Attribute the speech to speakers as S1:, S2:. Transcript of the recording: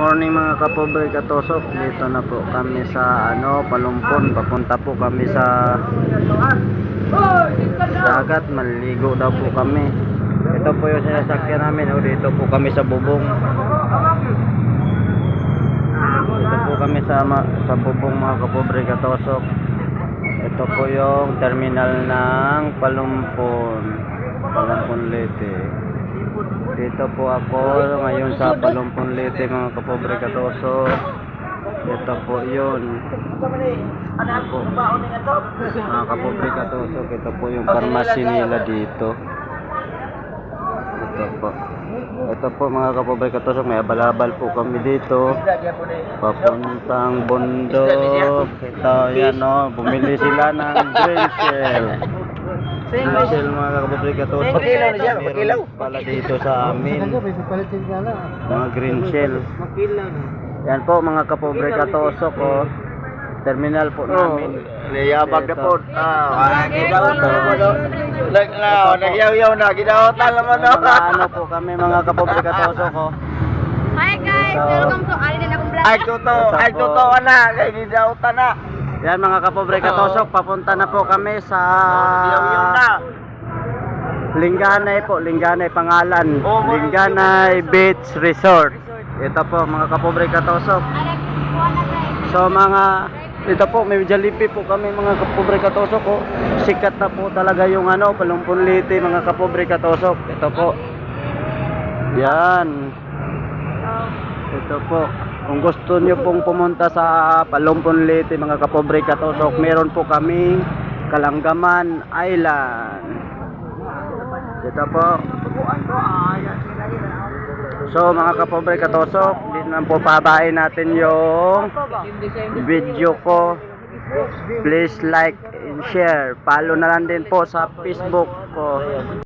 S1: morning mga kapobre katosok. Dito na po kami sa Palumpon. Papunta po kami sa dagat. Maligo daw po kami. Ito po yung sinasakyan namin. Dito po kami sa bubong. Dito po kami sa bubong mga kapobre katosok. Ito po yung terminal ng Palumpon Leyte. Dito po ako ngayon sa Palumpon Leyte mga kapobre katosok. Ito po yun mga kapobre katosok. Ito po yung pharmacy nila dito. Ito po mga kapobre katosok. May abal-abal po kami dito papuntang bundok. Ito yan bumili sila ng green shell. Green shell mga kapobre katosok. Meron pala dito sa amin mga green shell. Yan po mga kapobre katosok. Terminal po namin.
S2: Liyabag na po. Gidawat na naman o. Nagyaw-yaw na. Gidawatan naman o.
S1: Ano po kami mga kapobre katosok.
S3: Hi guys! Welcome to Ali din akong vlog.
S2: Ay totoo na. Kaya gidawatan na.
S1: Yan mga kapobre katosok. Papunta na po kami sa
S2: Yaw-yaw na.
S1: Linganay po. Linganay pangalan. Linganay Beach Resort. Ito po mga kapobre katosok. So ito po, may Jollibee po kami mga kapobre katosok. Sikat na po talaga yung Palumpon Leyte mga kapobre katosok. Ito po. Yan. Ito po. Kung gusto nyo pong pumunta sa Palumpon Leyte mga kapobre katosok, meron po kami Kalanggaman Island. Ito po. So mga kapobre katosok, dito na po pabain natin yung video ko. Please like and share. Follow na lang din po sa Facebook ko.